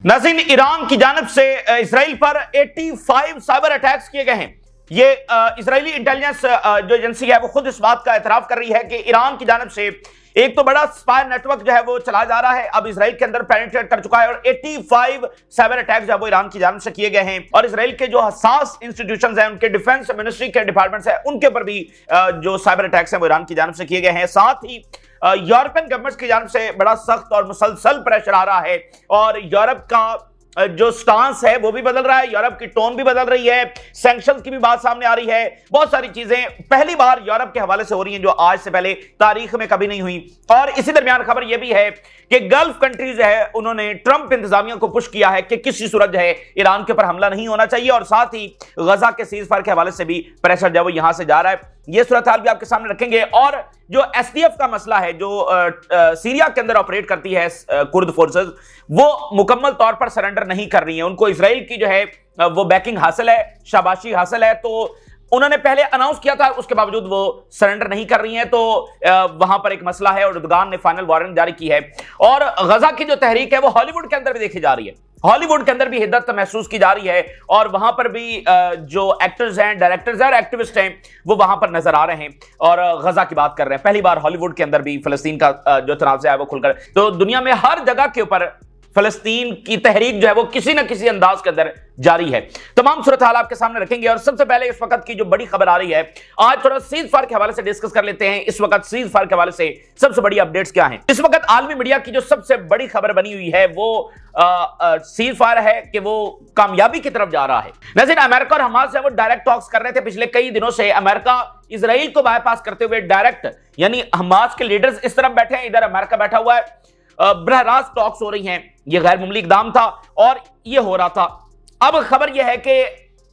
नाज़रीन, ईरान की जानिब से इसराइल पर 85 साइबर अटैक्स किए गए हैं। ये इसराइली इंटेलिजेंस जो एजेंसी है वो खुद इस बात का एतराफ कर रही है कि ईरान की जानिब से एक तो बड़ा स्पाई नेटवर्क जो है वो चला जा रहा है, अब इसराइल के अंदर पेनिट्रेट कर चुका है और 85 साइबर अटैक जो है वो ईरान की जानिब से किए गए हैं। और इसराइल के जो हसास इंस्टीट्यूशंस हैं, उनके डिफेंस मिनिस्ट्री के डिपार्टमेंट्स हैं, उनके ऊपर भी जो साइबर अटैक्स हैं वो ईरान की जानिब से किए गए हैं। साथ ही यूरोपियन गवर्नमेंट्स की जानिब से बड़ा सख्त और मुसलसल प्रेशर आ रहा है और यूरोप का जो स्टांस है वो भी बदल रहा है, यूरोप की टोन भी बदल रही है, सैंक्शंस की भी बात सामने आ रही है। बहुत सारी चीजें पहली बार यूरोप के हवाले से हो रही हैं जो आज से पहले तारीख में कभी नहीं हुई। और इसी दरमियान खबर यह भी है कि गल्फ कंट्रीज है उन्होंने ट्रंप इंतजामिया को पुश किया है कि किसी सूरत जो है ईरान के ऊपर हमला नहीं होना चाहिए और साथ ही गजा के सीजफायर के हवाले से भी प्रेशर जो है वो यहां से जा रहा है। यह सूरत हाल भी आपके सामने रखेंगे। और जो एसडीएफ का मसला है, जो सीरिया के अंदर ऑपरेट करती है कुर्द फोर्सेस, वो मुकम्मल तौर पर सरेंडर नहीं कर रही है। उनको इसराइल की जो है वो बैकिंग हासिल है, शाबाशी हासिल है, तो उन्होंने पहले अनाउंस किया था, उसके बावजूद वो सरेंडर नहीं कर रही हैं। तो वहां पर एक मसला है और उर्दुगान ने फाइनल वारंट जारी की है। और गजा की जो तहरीक है वो हॉलीवुड के अंदर भी देखी जा रही है, हॉलीवुड के अंदर भी हिद्दत महसूस की जा रही है और वहां पर भी जो एक्टर्स हैं, डायरेक्टर्स हैं और एक्टिविस्ट हैं वो वहां पर नजर आ रहे हैं और गजा की बात कर रहे हैं। पहली बार हॉलीवुड के अंदर भी फलस्तीन का जो तनाज़ा है वो खुलकर, तो दुनिया में हर जगह के ऊपर फलस्तीन की तहरीक जो है वो किसी ना किसी अंदाज के अंदर जारी है। तमाम सूरत हाल आपके सामने रखेंगे और सबसे पहले इस वक्त की जो बड़ी खबर आ रही है, आज थोड़ा सीज फायर के हवाले से डिस्कस कर लेते हैं। इस वक्त सीज फायर के हवाले से सबसे बड़ी अपडेट्स क्या हैं? इस वक्त आलमी मीडिया की जो सबसे बड़ी खबर बनी हुई है वो सीज फायर है कि वो कामयाबी की तरफ जा रहा है। नाज़रीन, अमेरिका और हमास है वो डायरेक्ट टॉक्स कर रहे थे पिछले कई दिनों से। अमेरिका इजराइल को बाईपास करते हुए डायरेक्ट, यानी हमास के लीडर्स इस तरफ बैठे हैं, इधर अमेरिका बैठा हुआ है, बरह रास्त टॉक्स हो रही हैं। यह गैर मामूली इक़दाम था और यह हो रहा था। अब खबर यह है कि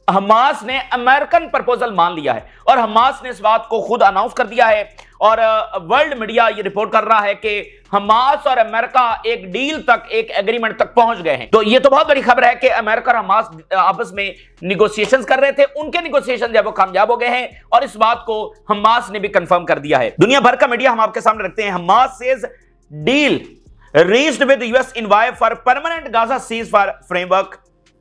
हमास ने अमेरिकन प्रपोजल मान लिया है और हमास ने इस बात को खुद अनाउंस कर दिया है और वर्ल्ड मीडिया ये रिपोर्ट कर रहा है कि हमास और अमेरिका एक डील तक, एक एग्रीमेंट तक पहुंच गए हैं। तो ये तो बहुत बड़ी खबर है कि अमेरिका और हमास आपस में निगोशिएशंस कर रहे थे, उनके निगोशिएशन जो है वो कामयाब हो गए हैं और इस बात को हमास ने भी कंफर्म कर दिया है। दुनिया भर का मीडिया हम आपके सामने रखते हैं। Hamas says deal reached with US envoy for permanent Gaza ceasefire framework.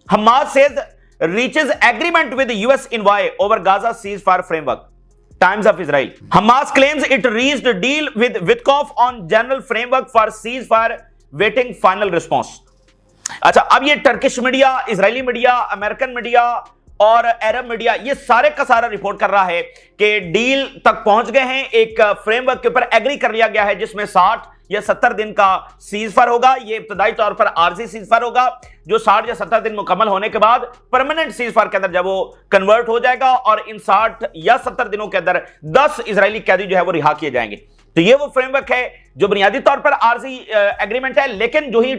Hamas says reaches agreement with US envoy over Gaza ceasefire framework. Times of Israel. Hamas claims it reached a deal with Witkoff on general framework for ceasefire, waiting final response. अच्छा, अब ये Turkish media, Israeli media, American media और अरब media, ये सारे का सारा report कर रहा है कि डील तक पहुंच गए हैं, एक फ्रेमवर्क के ऊपर एग्री कर लिया गया है जिसमें 60 या 70 दिन का सीजफायर होगा। ये इब्तदाई तौर पर आरजी सीजफायर होगा जो 60 या 70 दिन मुकम्मल होने के बाद परमानेंट सीजफायर के अंदर जब वो कन्वर्ट हो जाएगा और इन 60 या 70 दिनों के अंदर 10 इजरायली कैदी जो है वो रिहा किए जाएंगे। तो ये वो फ्रेमवर्क है जो बुनियादी तौर पर आरजी एग्रीमेंट है, लेकिन जो ही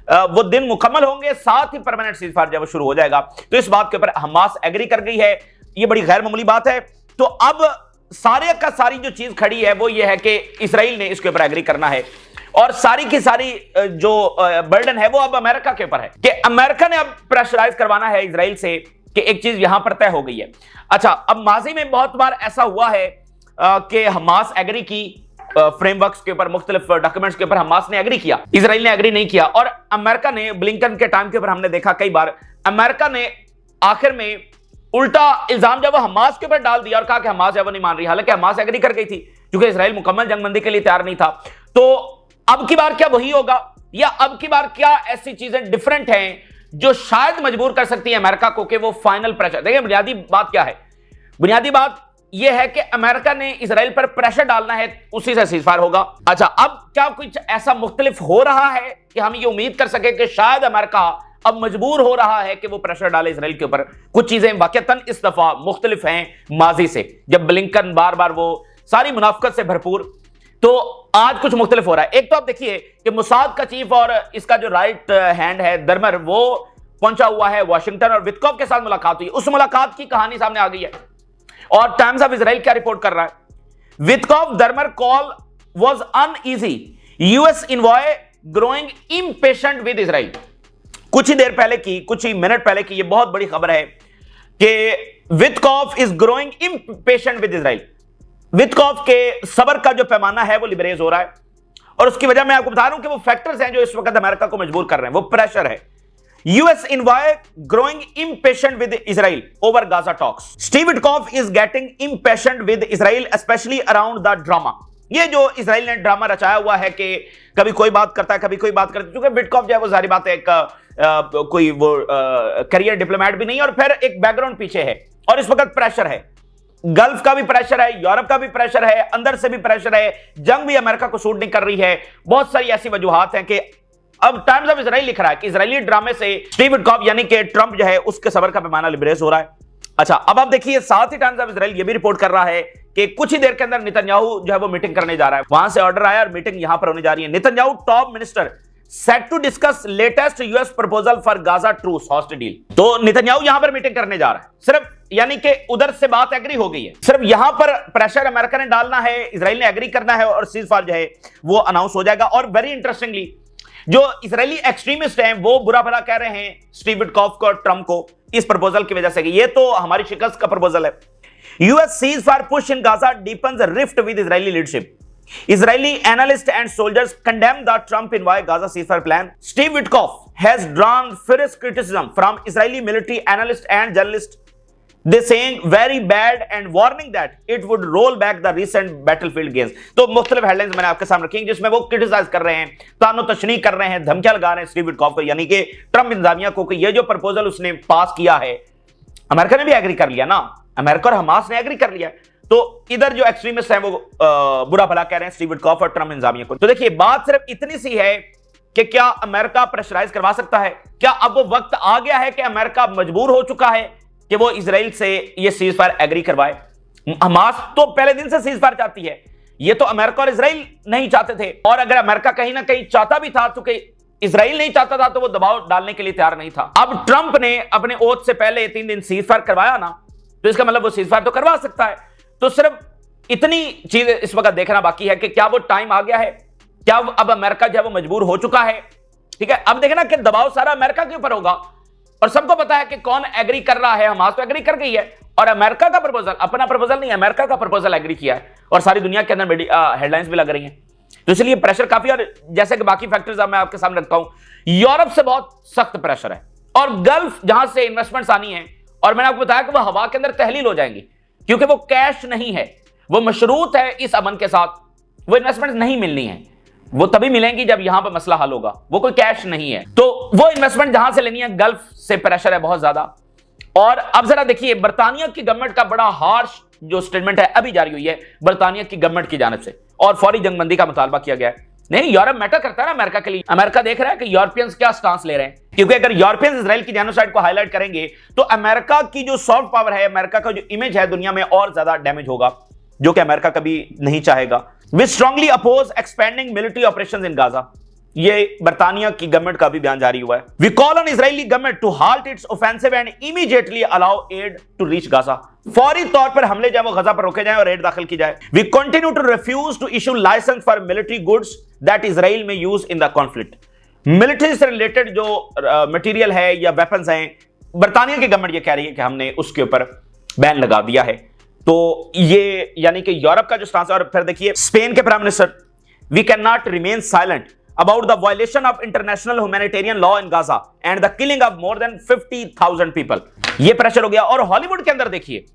वो दिन मुकम्मल होंगे साथ ही परमानेंट सीजफायर जब शुरू हो जाएगा। तो इस बात के ऊपर हमास एग्री कर गई है, ये बड़ी गैर मामूली बात है। तो अब सारे का सारी जो चीज खड़ी है वो ये है कि इसराइल ने इसके ऊपर एग्री करना है और सारी की सारी जो बर्डन है वो अब अमेरिका के ऊपर है कि अमेरिका ने अब प्रेशराइज करवाना है इसराइल से कि एक चीज यहां पर तय हो गई है। अच्छा, अब माजी में बहुत बार ऐसा हुआ है कि हमास एग्री की फ्रेमवर्क्स के ऊपर, मुख्तलिफ डॉक्यूमेंट्स के ऊपर हमास ने एग्री किया, इसराइल ने एग्री नहीं किया और अमेरिका ने, ब्लिंकन के टाइम के ऊपर हमने देखा कई बार अमेरिका ने आखिर में उल्टा इल्जाम जब वो हमास के ऊपर डाल दिया और कहा कि हमास है वो नहीं मान रही, हालांकि हमास एग्री कर गई थी क्योंकि इसराइल मुकम्मल जंगबंदी के लिए तैयार नहीं था। तो अब की बार क्या वही होगा या अब की बार क्या ऐसी चीजें डिफरेंट हैं जो शायद मजबूर कर सकती है अमेरिका को कि वो फाइनल प्रेशर? देखिए, बुनियादी बात क्या है? बुनियादी बात यह है कि अमेरिका ने इसराइल पर प्रेशर डालना है, उसी से सीजफायर होगा। अच्छा, अब क्या कुछ ऐसा मुख्तलिफ हो रहा है कि हम ये उम्मीद कर सके कि शायद अमेरिका अब मजबूर हो रहा है कि वो प्रेशर डाले इसराइल के ऊपर? कुछ चीजें वाकईतन इस दफा मुख्तलिफ हैं माजी से, जब ब्लिंकन बार बार वो सारी मुनाफकत से भरपूर, तो आज कुछ मुख्तलिफ हो रहा है। एक तो आप देखिए कि मोसाद का चीफ और इसका जो राइट हैंड है दरमर, वो पहुंचा हुआ है वाशिंगटन और विटकॉफ के साथ मुलाकात हुई। उस मुलाकात की कहानी सामने आ गई है और टाइम्स ऑफ इजराइल क्या रिपोर्ट कर रहा है? Witkoff Dermer call was uneasy, US envoy growing impatient with Israel. कुछ ही देर पहले की, कुछ ही मिनट पहले की ये बहुत बड़ी खबर है कि Witkoff is growing impatient with Israel. Witkoff के सबर का जो पैमाना है वो लिबरेज हो रहा है और उसकी वजह मैं आपको बता रहा हूं कि वो फैक्टर्स हैं जो इस वक्त अमेरिका को मजबूर कर रहे हैं। वो प्रेशर है, US envoy growing impatient with Israel over Gaza talks. Steve Witkoff is getting impatient with Israel, especially around the drama. ये जो इजराइल ने ड्रामा रचाया हुआ है कि कभी कोई बात करता है, कभी कोई बात करता है, क्योंकि विटकॉफ जो है वो जारी बात है एक कोई वो करियर डिप्लोमेट भी नहीं, और फिर एक बैकग्राउंड पीछे है, और इस वक्त प्रेशर है, गल्फ का भी प्रेशर है, यूरोप का भी प्रेशर है, अंदर से भी प्रेशर है, जंग भी अमेरिका को सूट नहीं कर रही है, बहुत सारी ऐसी वजूहात हैं कि अब टाइम्स ऑफ इजराइल लिख रहा है कि इजरायली ड्रामे से स्टीव विटकॉफ यानी कि ट्रंप जो है उसके सबर का पैमाना लिबरेज हो रहा है। अच्छा, अब आप देखिए साथ ही टाइम्स ऑफ इजराइल ये भी रिपोर्ट कर रहा है कि कुछ ही देर के अंदर नेतन्याहू जो है वो मीटिंग करने जा रहा है, वहां से ऑर्डर आया और मीटिंग यहां पर होने जा रही है। Netanyahu top minister set to discuss latest US proposal for Gaza truce hostage deal. तो नेतन्याहू यहां पर मीटिंग करने जा रहा है, सिर्फ यानी कि उधर से बात एग्री हो गई है, सिर्फ यहां पर प्रेशर अमेरिका ने डालना है, इजराइल ने एग्री करना है और सीजफायर जो है वो अनाउंस हो जाएगा। और वेरी इंटरेस्टिंगली जो इजरायली एक्सट्रीमिस्ट हैं वो बुरा भला कह रहे हैं स्टीव विटकॉफ को और ट्रंप को इस प्रपोजल की वजह से कि ये तो हमारी शिकस्त का प्रपोजल है। US ceasefire push in Gaza deepens rift with Israeli leadership. Israeli analysts and soldiers condemn the Trump envoy Gaza ceasefire plan. Steve Witkoff has drawn fierce criticism from Israeli military analysts and journalists. They saying very bad and warning that it would roll back the recent battlefield gains. तो मुख्तलिफ headlines मैंने आपके सामने रखी जिसमें वो criticise कर रहे हैं, तानो तशनी कर रहे हैं, धमकियां लगा रहे हैं स्टीव विटकॉफ को, यानी कि ट्रंप इंतजामिया को कि ये जो प्रपोजल उसने पास किया है, अमेरिका ने भी एग्री कर लिया ना, अमेरिका और हमास ने एग्री कर लिया, तो इधर जो एक्सट्रीमिस्ट हैं वो बुरा भला कह रहे हैं स्टीव विटकॉफ और ट्रंप इंतजामिया को। तो देखिए बात सिर्फ इतनी सी है कि क्या अमेरिका प्रेशराइज करवा सकता है, क्या अब वो वक्त आ गया है कि अमेरिका मजबूर हो चुका है कि वो इजराइल से ये सीजफायर एग्री करवाए। हमास तो पहले दिन से सीजफायर चाहती है, ये तो अमेरिका और इजराइल नहीं चाहते थे, और अगर अमेरिका कहीं ना कहीं चाहता भी था, चूंकि इजराइल नहीं चाहता था तो वो दबाव डालने के लिए तैयार नहीं था। अब ट्रंप ने अपने ओथ से पहले 3 दिन सीजफायर करवाया ना, तो इसका मतलब वो सीजफायर तो करवा सकता है। तो सिर्फ इतनी चीज इस वक्त देखना बाकी है कि क्या वो टाइम आ गया है, क्या अब अमेरिका जो है वो मजबूर हो चुका है। ठीक है, अब देखना कि दबाव सारा अमेरिका के ऊपर होगा, और सबको पता है कि कौन एग्री कर रहा है, हमास तो एग्री कर गई है, और अमेरिका का प्रपोजल, अपना प्रपोजल नहीं, अमेरिका का प्रपोजल एग्री किया है, और सारी दुनिया के अंदर हेडलाइंस भी लग रही हैं। तो इसलिए प्रेशर काफी, और जैसे कि बाकी फैक्टर्स मैं आपके सामने रखता हूं, यूरोप से बहुत सख्त प्रेशर है, और गल्फ जहां से इन्वेस्टमेंट्स आनी है, और मैंने आपको बताया कि वो हवा के अंदर तहलील हो जाएंगी, क्योंकि वो कैश नहीं है, वो मशरूत है इस अमन के साथ, वो इन्वेस्टमेंट नहीं मिलनी है, वो तभी मिलेंगी जब यहां पर मसला हल होगा, वो कोई कैश नहीं है, तो वो इन्वेस्टमेंट जहां से लेनी है, गल्फ से प्रेशर है बहुत ज्यादा। और अब जरा देखिए बर्तानिया की गवर्नमेंट का बड़ा हार्श जो स्टेटमेंट है अभी जारी हुई है बर्तानिया की गवर्नमेंट की जानिब से, और फौरी जंगबंदी का मुतालबा किया गया है। नहीं, यूरोप मैटर करता है ना अमेरिका के लिए, अमेरिका देख रहा है कि यूरोपियंस क्या स्टांस ले रहे हैं, क्योंकि अगर यूरोपियंस इजराइल की जेनोसाइड को हाईलाइट करेंगे तो अमेरिका की जो सॉफ्ट पावर है, अमेरिका का जो इमेज है दुनिया में और ज्यादा डैमेज होगा, जो कि अमेरिका कभी नहीं चाहेगा। We strongly oppose expanding military operations in Gaza, ये बर्तानिया की गवर्नमेंट का भी बयान जारी हुआ है। We call on Israeli government to halt its offensive and immediately allow aid to reach Gaza, फौरी तौर पर हमले जो गजा पर रोके जाएं और एड दाखिल की जाए। We continue to refuse to issue licence for military goods that Israel may use in the conflict. Military से रिलेटेड जो मटेरियल है या वेपन्स हैं, बर्तानिया की गवर्नमेंट ये कह रही है कि हमने उसके ऊपर बैन लगा दिया है। तो ये यानी कि यूरोप का जो स्टांस है। और फिर देखिए स्पेन के prime minister, we cannot remain silent about the violation of international humanitarian law in Gaza and the killing of more than 50,000 people। ये प्रेशर हो गया। और हॉलीवुड के अंदर देखिए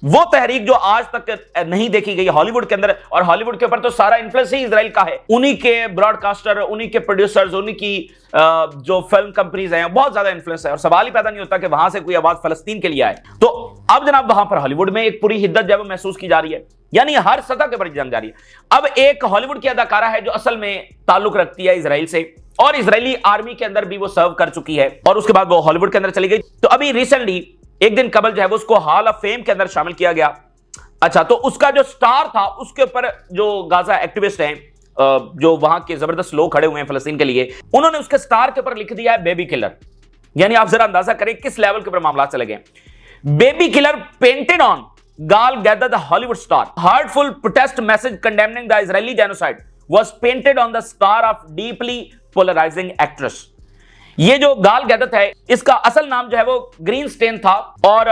वो तहरीक जो आज तक नहीं देखी गई हॉलीवुड के अंदर, और हॉलीवुड के ऊपर तो सारा इन्फ्लुएंस ही इजराइल का है, उन्हीं के ब्रॉडकास्टर, उन्हीं के प्रोड्यूसर्स, उन्हीं की जो फिल्म कंपनीज हैं, बहुत ज्यादा इन्फ्लुएंस है, और सवाल ही पैदा नहीं होता कि वहां से कोई आवाज फलस्तीन के लिए आए। तो अब जनाब वहां पर हॉलीवुड में एक पूरी हिद्दत जब महसूस की जा रही है, यानी हर सतह के ऊपर जंग जारी है। अब एक हॉलीवुड की अदाकारा है जो असल में ताल्लुक रखती है इजराइल से, और इजरायली आर्मी के अंदर भी वो सर्व कर चुकी है, और उसके बाद वो हॉलीवुड के अंदर चली गई। तो अभी रिसेंटली एक दिन कबल जो है वो उसको हॉल ऑफ फेम के अंदर शामिल किया गया। अच्छा, तो उसका जो स्टार था उसके ऊपर जो गाजा एक्टिविस्ट हैं, जो वहां के जबरदस्त लोग खड़े हुए हैं फलस्तीन के लिए, उन्होंने उसके स्टार के ऊपर लिख दिया है बेबी किलर। यानी आप जरा अंदाजा करें किस लेवल के ऊपर मामला चले गए। Baby killer painted on Gal Gadot, the Hollywood star. Heartful protest message condemning the Israeli genocide was painted on the star of deeply polarizing actress. ये जो गाल गैदत है इसका असल नाम जो है वो ग्रीन स्टेन था, और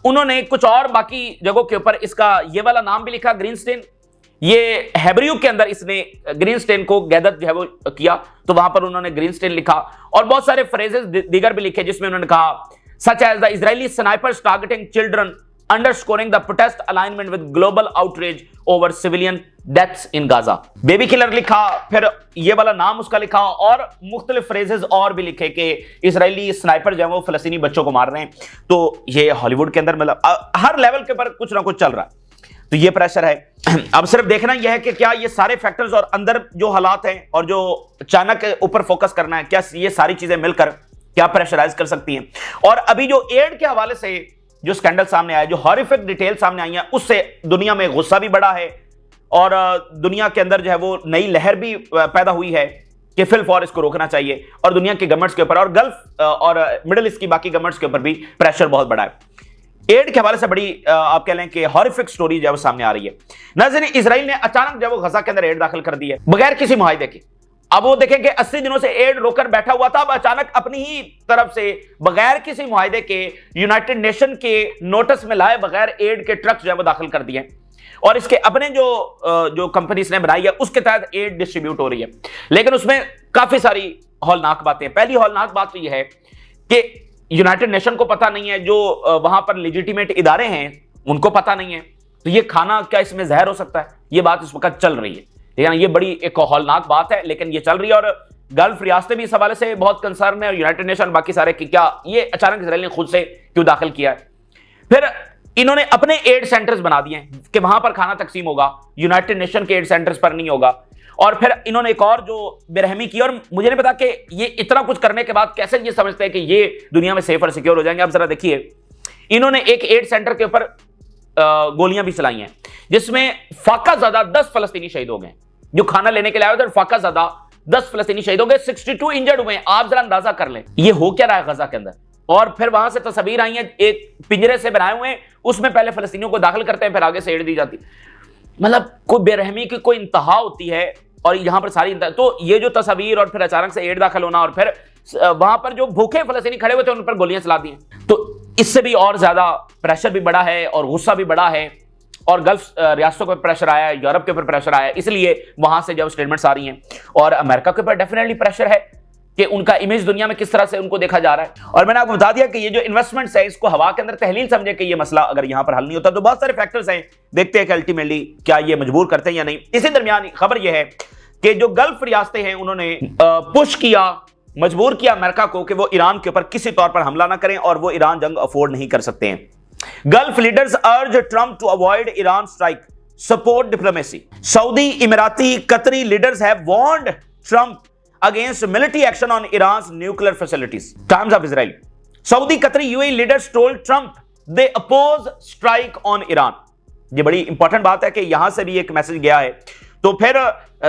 उन्होंने कुछ और बाकी जगहों के ऊपर इसका ये वाला नाम भी लिखा ग्रीन स्टेन, ये हेब्रियू के अंदर इसने ग्रीनस्टेन को गैदर जो है वो किया, तो वहां पर उन्होंने ग्रीनस्टेन लिखा और बहुत सारे फ्रेजेस दीगर भी लिखे जिसमें उन्होंने कहा such as the Israeli snipers targeting children underscoring the protest alignment with global outreach over civilian deaths in Gaza. Baby killer लिखा, फिर ये वाला नाम उसका लिखा और मुख्तलिफ फ्रेजेस और भी लिखे कि इजरायली स्नाइपर जो है वो फलस्तीनी बच्चों को मार रहे हैं। तो ये हॉलीवुड के अंदर मतलब हर लेवल के ऊपर कुछ ना कुछ चल रहा है, तो ये प्रेशर है। अब सिर्फ देखना यह है कि क्या ये सारे फैक्टर्स और अंदर जो हालात हैं और जो अचानक ऊपर फोकस करना है, क्या ये सारी चीजें मिलकर क्या प्रेशराइज कर सकती हैं। और अभी जो एड के हवाले से जो स्कैंडल सामने आया, जो हॉरिफिक डिटेल सामने आई है, उससे दुनिया में गुस्सा भी बढ़ा है और दुनिया के अंदर जो है वो नई लहर भी पैदा हुई है कि फिल फॉर इसको रोकना चाहिए और दुनिया के गवर्नमेंट्स के ऊपर और गल्फ और मिडिल ईस्ट की बाकी गवर्नमेंट्स के ऊपर भी प्रेशर बहुत बड़ा है। एड के हवाले से बड़ी आप कह लें कि हॉरिफिक स्टोरी जो है सामने आ रही है। नाज़रीन, इजराइल ने अचानक जब वो गजा के अंदर एड दाखिल कर दी है बगैर किसी मुआहिदे के। अब वो देखें कि 80 दिनों से एड रोकर बैठा हुआ था, अब अचानक अपनी ही तरफ से बगैर किसी मुआहिदे के यूनाइटेड नेशन के नोटिस में लाए बगैर एड के ट्रक जो है वो दाखिल कर दिए और इसके अपने जो कंपनीज ने बनाई है उसके तहत एड डिस्ट्रीब्यूट हो रही है। लेकिन उसमें काफी सारी हौलनाक बातें। पहली हौलनाक बात तो यह है कि यूनाइटेड नेशन को पता नहीं है, जो वहां पर लेजिटिमेट इदारे हैं उनको पता नहीं है, तो ये खाना क्या इसमें जहर हो सकता है, ये बात इस वक्त चल रही है। ठीक है ना, ये बड़ी एक हौलनाक बात है, लेकिन ये चल रही है और गल्फ रियासतें भी इस हवाले से बहुत कंसर्न है और यूनाइटेड नेशन बाकी सारे कि क्या ये अचानक इजराइल ने खुद से क्यों दाखिल किया है। फिर इन्होंने अपने एड सेंटर्स बना दिए कि वहां पर खाना तकसीम होगा, यूनाइटेड नेशन के एड सेंटर्स पर नहीं होगा। और फिर इन्होंने एक और जो बेरहमी की, और मुझे नहीं पता कि ये इतना कुछ करने के बाद कैसे ये समझते हैं कि ये दुनिया में सेफ और सिक्योर हो जाएंगे। अब जरा देखिए, इन्होंने एक एड सेंटर के ऊपर गोलियां भी चलाई हैं जिसमें फाका ज़्यादा 10 फलस्तीनी शहीद हो गए, जो खाना लेने के लिए आए थे। फाका ज़्यादा 10 फलस्तीनी शहीद हो गए, 62 इंजर्ड हुए हैं। आप जरा अंदाजा कर लें ये हो क्या रहा है गजा के अंदर। और फिर वहां से तस्वीर आई है, एक पिंजरे से बनाए हुए हैं, उसमें पहले फलस्तीनियों को दाखिल करते हैं, फिर आगे से एड दी जाती। मतलब कोई बेरहमी की कोई इंतहा होती है और यहां पर सारी तो ये जो तस्वीर और फिर अचानक से एड दाखिल होना और फिर वहां पर जो भूखे फलस्तीनी खड़े हुए थे उन पर गोलियां चला दी, तो इससे भी और ज्यादा प्रेशर भी बढ़ा है और गुस्सा भी बढ़ा है और गल्फ रियासतों पर प्रेशर आया है, यूरोप के ऊपर प्रेशर आया है। इसलिए वहां से जब स्टेटमेंट्स आ रही हैं और अमेरिका के ऊपर डेफिनेटली प्रेशर है कि उनका इमेज दुनिया में किस तरह से उनको देखा जा रहा है। और मैंने आपको बता दिया कि ये जो इन्वेस्टमेंट्स है इसको हवा के अंदर तहलील समझे कि ये मसला अगर यहां पर हल नहीं होता, तो बहुत सारे फैक्टर्स हैं, देखते हैं कि अल्टीमेटली क्या ये मजबूर करते हैं या नहीं। इसी दरमियान खबर यह है कि जो गल्फ रियासतें हैं उन्होंने पुश किया, मजबूर किया अमेरिका को कि वो ईरान के ऊपर किसी तौर पर हमला ना करें और वो ईरान जंग अफोर्ड नहीं कर सकते हैं। Gulf leaders urge Trump to avoid Iran strike, support diplomacy. Saudi, Emirati, Qatari leaders have warned Trump against military action on Iran's nuclear facilities. Times of Israel. Saudi, Qatari, UAE leaders told Trump they oppose strike on Iran. ये बड़ी important बात है कि यहां से भी एक message गया है। तो फिर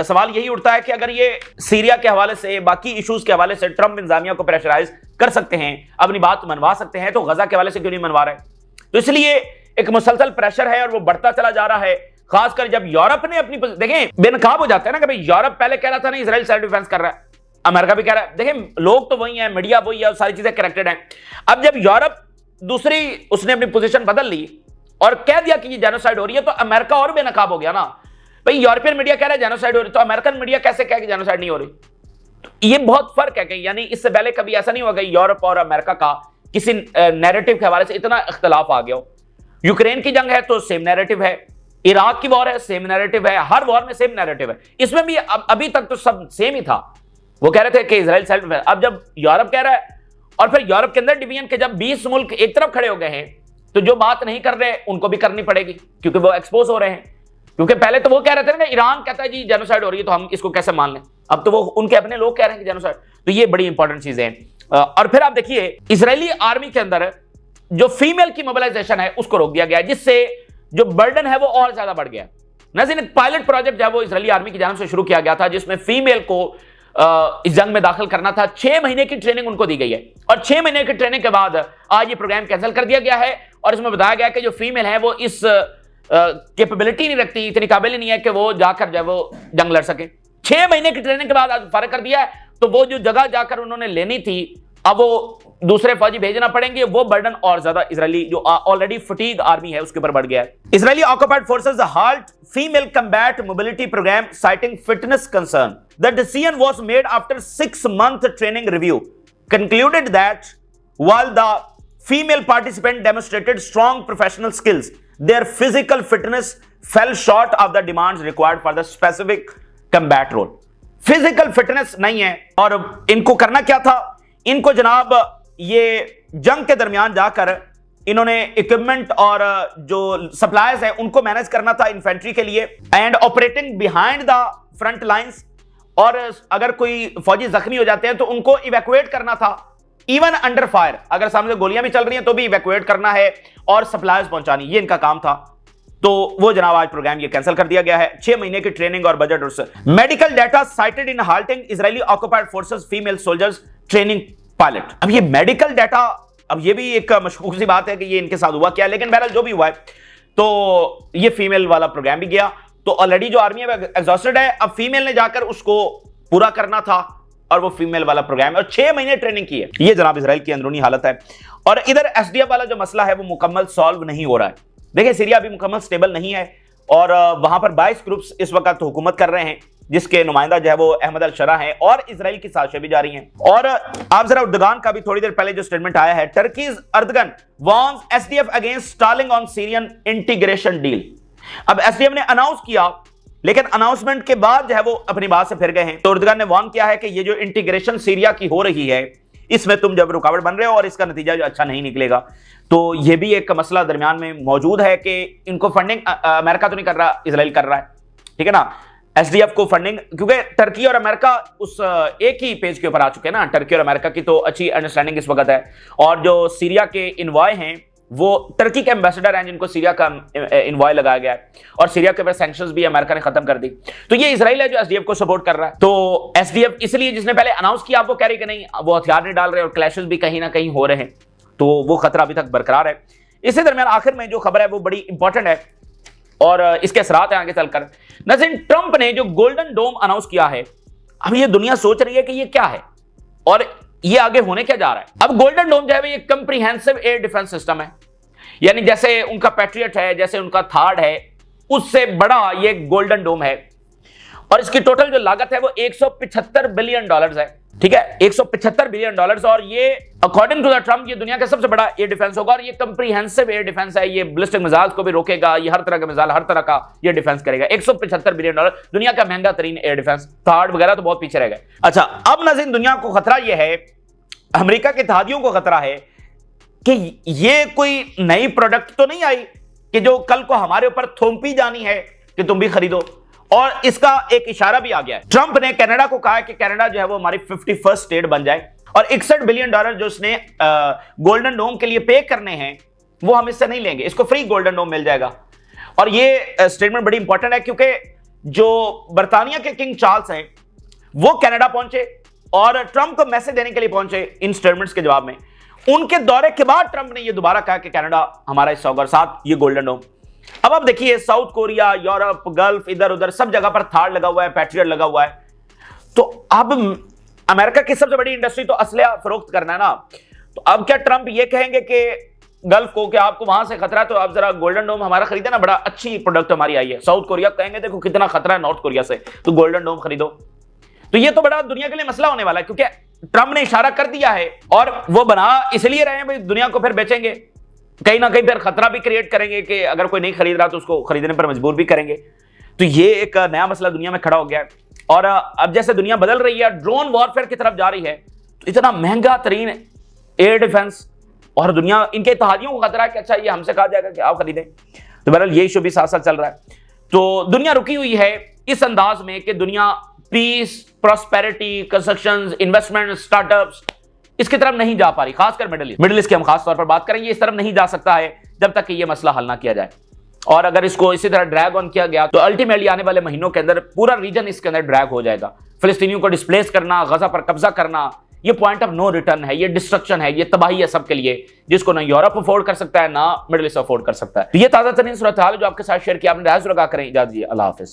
सवाल यही उठता है कि अगर ये सीरिया के हवाले से, बाकी इश्यूज के हवाले से ट्रंप इंतजामिया को प्रेशराइज कर सकते हैं, अपनी बात मनवा सकते हैं, तो गजा के हवाले से क्यों नहीं मनवा रहे? तो इसलिए एक मुसलसल प्रेशर है और वो बढ़ता चला जा रहा है। खासकर जब यूरोप ने अपनी, देखें बेनकाब हो जाता है ना कि भाई यूरोप पहले कह रहा था ना इजराइल सेल्फ डिफेंस कर रहा है, अमेरिका भी कह रहा है। देखें लोग तो वही हैं, मीडिया वही है, सारी चीजें कनेक्टेड हैं। अब जब यूरोप दूसरी उसने अपनी पोजीशन बदल ली और कह दिया कि ये जेनोसाइड हो रही है, तो अमेरिका और बेनकाब हो गया ना। भाई यूरोपियन मीडिया कह रहा है जेनोसाइड हो रही है, तो अमेरिकन मीडिया कैसे कहे कि जेनोसाइड नहीं हो रही? तो ये बहुत फर्क है कि यानी इससे पहले कभी ऐसा नहीं हुआ कि यूरोप और अमेरिका का किसी नैरेटिव के हवाले से इतना इख्तलाफ आ गया हो। यूक्रेन की जंग है तो सेम नैरेटिव है, इराक की वॉर है सेम नैरेटिव है, हर वॉर में सेम नैरेटिव है। इसमें भी अभी तक तो सब सेम ही था। वो कह रहे थे कि इजराइल सेल्फ डिफेंस, अब जब यूरोप कह रहा है और फिर यूरोप के अंदर डिवीजन के जब 20 मुल्क एक तरफ खड़े हो गए हैं, तो जो बात नहीं कर रहे उनको भी करनी पड़ेगी क्योंकि वो एक्सपोज हो रहे हैं। क्योंकि पहले तो वो कह रहे थे ना ईरान कहता है जी जेनोसाइड हो रही है तो हम इसको कैसे मान लें, अब तो वो उनके अपने लोग कह रहे हैं कि जेनोसाइड। तो ये बड़ी इंपॉर्टेंट चीजें हैं। और फिर आप देखिए इजरायली आर्मी के अंदर जो फीमेल की मोबिलाइजेशन है उसको रोक दिया गया, जिससे जो बर्डन है वो और ज्यादा बढ़ गया। नाज़रीन, एक पायलट प्रोजेक्ट जो वो इजरायली आर्मी की जानिब से शुरू किया गया था जिसमें फीमेल को इस जंग में दाखिल करना था। 6 महीने की ट्रेनिंग उनको दी गई है और 6 महीने की ट्रेनिंग के बाद आज ये प्रोग्राम कैंसिल कर दिया गया है और इसमें बताया गया कि जो फीमेल है वो इस कैपेबिलिटी नहीं रखती, इतनी काबिल नहीं है कि वो जाकर जो वो जंग लड़ सके। 6 महीने की ट्रेनिंग के बाद आज फारिग कर दिया है, तो वो जो जगह जाकर उन्होंने लेनी थी अब वो दूसरे फौजी भेजना पड़ेंगे, वो बर्डन और ज्यादा इजरायली जो ऑलरेडी फटीग आर्मी है उसके ऊपर बढ़ गया है। Israeli occupied forces halt female combat mobility programme citing fitness concern. The decision was made after 6 month training review concluded that while the female participant demonstrated strong professional skills, their physical fitness fell short of the demands required for the specific combat role। Physical fitness नहीं है। और इनको करना क्या था, इनको जनाब ये जंग के दरमियान जाकर इन्होंने इक्विपमेंट और जो सप्लायर्स है उनको मैनेज करना था इन्फेंट्री के लिए, and operating behind the front lines. और अगर कोई फौजी जख्मी हो जाते हैं तो उनको इवैक्यूएट करना था, इवन अंडर फायर, अगर सामने गोलियां भी चल रही हैं तो भी इवैक्यूएट करना है और सप्लाईज पहुंचानी, ये इनका काम था। तो वो जनाब आज प्रोग्राम ये कैंसिल कर दिया गया है। 6 महीने की ट्रेनिंग और बजट। और मेडिकल डाटा साइटेड इन halting Israeli occupied forces female soldiers training pilot. अब ये मेडिकल डाटा, अब ये भी एक मशकूक सी बात है कि ये इनके साथ हुआ क्या, लेकिन बहरहाल जो भी हुआ है तो ये फीमेल वाला प्रोग्राम भी गया। तो ऑलरेडी जो आर्मी है एग्जॉस्टेड है, अब फीमेल ने जाकर उसको पूरा करना था और वो फीमेल वाला प्रोग्राम है और 6 महीने ट्रेनिंग की है। ये जनाब इजराइल की अंदरूनी हालत है। और इधर एसडीएफ वाला जो मसला है वो मुकम्मल सॉल्व नहीं हो रहा है। देखिए सीरिया भी मुकम्मल स्टेबल नहीं है और वहां पर 22 ग्रुप्स इस वक्त हुकूमत कर रहे हैं, जिसके नुमाइंदा जो है वो अहमद अल शरा है, और इजराइल की साजिशें भी जारी हैं। और आप जरा उर्दगान का भी थोड़ी देर पहले जो स्टेटमेंट आया है, Turkey's Erdogan warns SDF against stalling on Syrian integration deal. अब एसडीएफ ने अनाउंस किया, लेकिन अनाउंसमेंट के बाद जो है वो अपनी बात से फिर गए हैं। तो उर्दगान ने वार्न किया है कि ये जो इंटीग्रेशन सीरिया की हो रही है इसमें तुम जब रुकावट बन रहे हो और इसका नतीजा जो अच्छा नहीं निकलेगा। तो ये भी एक मसला दरमियान में मौजूद है कि इनको फंडिंग अमेरिका तो नहीं कर रहा, इजराइल कर रहा है, ठीक है ना, एसडीएफ को फंडिंग, क्योंकि टर्की और अमेरिका उस एक ही पेज के ऊपर आ चुके हैं ना। टर्की और अमेरिका की तो अच्छी अंडरस्टैंडिंग इस वक्त है, और जो सीरिया के इन्वॉय हैं वो टर्की के एम्बेसडर हैं जिनको सीरिया का इन्वॉय लगाया गया है, और सीरिया के ऊपर सैंक्शंस भी अमेरिका ने खत्म कर दी। तो ये इजराइल है जो एसडीएफ को सपोर्ट कर रहा है। तो एसडीएफ इसलिए जिसने पहले अनाउंस किया वो कह रही कि नहीं, वो हथियार नहीं डाल रहे और क्लैशेस भी कहीं ना कहीं हो रहे हैं, तो वो खतरा अभी तक बरकरार है। इसी दरमियान आखिर में जो खबर है वो बड़ी इंपॉर्टेंट है और इसके असरात हैं आगे चलकर। नाज़रीन, ट्रंप ने जो गोल्डन डोम अनाउंस किया है, अब ये दुनिया सोच रही है कि ये क्या है और ये आगे होने क्या जा रहा है। अब गोल्डन डोम जो है ये कंप्रीहेंसिव एयर डिफेंस सिस्टम है, यानी जैसे उनका पैट्रियट है, जैसे उनका थार्ड है, उससे बड़ा ये गोल्डन डोम है। और इसकी टोटल जो लागत है वो $175 बिलियन है, ठीक है, $175 बिलियन। और ये अकॉर्डिंग टू द ट्रम्प ये दुनिया का सबसे बड़ा एयर डिफेंस होगा, और ये कंप्रीहेंसिव एयर डिफेंस है। ये बैलिस्टिक मिसाइल को भी रोकेगा, ये हर तरह का मिसाइल, हर तरह का ये डिफेंस करेगा। $175 बिलियन, दुनिया का महंगा तरीन एयर डिफेंस। थर्ड वगैरह तो बहुत पीछे रह गए। अच्छा, अब नाज़रीन दुनिया को खतरा यह है, अमेरिका के इत्तेहादियों को खतरा है कि ये कोई नई प्रोडक्ट तो नहीं आई कि जो कल को हमारे ऊपर थोपी जानी है कि तुम भी खरीदो। और इसका एक इशारा भी आ गया है। ट्रंप ने कनाडा को कहा कि कनाडा जो है वो हमारी 51st स्टेट बन जाए, और $61 बिलियन जो उसने गोल्डन डोम के लिए पे करने हैं वो हम इससे नहीं लेंगे, इसको फ्री गोल्डन डोम मिल जाएगा। और ये स्टेटमेंट बड़ी इंपॉर्टेंट है क्योंकि जो बर्तानिया के किंग चार्ल्स हैं वो कनाडा पहुंचे और ट्रंप को मैसेज देने के लिए पहुंचे इन स्टेटमेंट्स के जवाब में। उनके दौरे के बाद ट्रंप ने यह दोबारा कहा कि कनाडा हमारा हिस्सा होगा, साथ ये गोल्डन डोम। अब आप देखिए साउथ कोरिया, यूरोप, गल्फ, इधर उधर सब जगह पर थार लगा हुआ है, पैट्रियट लगा हुआ है। तो अब अमेरिका की सबसे बड़ी इंडस्ट्री तो असलिया फरोख्त करना है ना। तो अब क्या ट्रंप ये कहेंगे कि गल्फ को कि आपको वहां से खतरा है तो आप जरा गोल्डन डोम हमारा खरीदे ना, बड़ा अच्छी प्रोडक्ट हमारी आई है। साउथ कोरिया कहेंगे देखो कितना खतरा है नॉर्थ कोरिया से, तो गोल्डन डोम खरीदो। तो ये तो बड़ा दुनिया के लिए मसला होने वाला है, क्योंकि ट्रंप ने इशारा कर दिया है और वो बना इसलिए रहे हैं भाई दुनिया को फिर बेचेंगे, कहीं ना कहीं फिर खतरा भी क्रिएट करेंगे कि अगर कोई नहीं खरीद रहा तो उसको खरीदने पर मजबूर भी करेंगे। तो ये एक नया मसला दुनिया में खड़ा हो गया है। और अब जैसे दुनिया बदल रही है, ड्रोन वॉरफेयर की तरफ जा रही है, तो इतना महंगा तरीन एयर डिफेंस और दुनिया इनके इत्तेहादियों को खतरा है कि अच्छा ये हमसे कहा जाएगा कि आप खरीदें। तो बहरहाल ये इशू भी साथ साथ चल रहा है। तो दुनिया रुकी हुई है इस अंदाज में कि दुनिया peace, prosperity, construction, investment, startups इसकी तरफ नहीं जा पा रही, खासकर मिडिल ईस्ट की हम खास तौर पर बात करेंगे। इस तरफ नहीं जा सकता है जब तक कि यह मसला हल ना किया जाए। और अगर इसको इसी तरह ड्रैग ऑन किया गया तो अल्टीमेटली आने वाले महीनों के अंदर पूरा रीजन इसके अंदर ड्रैग हो जाएगा। फिलिस्तीनियों को डिस्प्लेस करना, गजा पर कब्जा करना, ये पॉइंट ऑफ नो रिटर्न है, ये डिस्ट्रक्शन है, ये तबाही है सबके लिए, जिसको ना यूरोप अफोर्ड कर सकता है ना मिडिल ईस्ट अफोर्ड कर सकता है। तो ये ताजा तरीन सूरत हाल जो आपके साथ शेयर किया, आपने राज लगा करें। इजाजत दीजिए, अल्लाह हाफिज।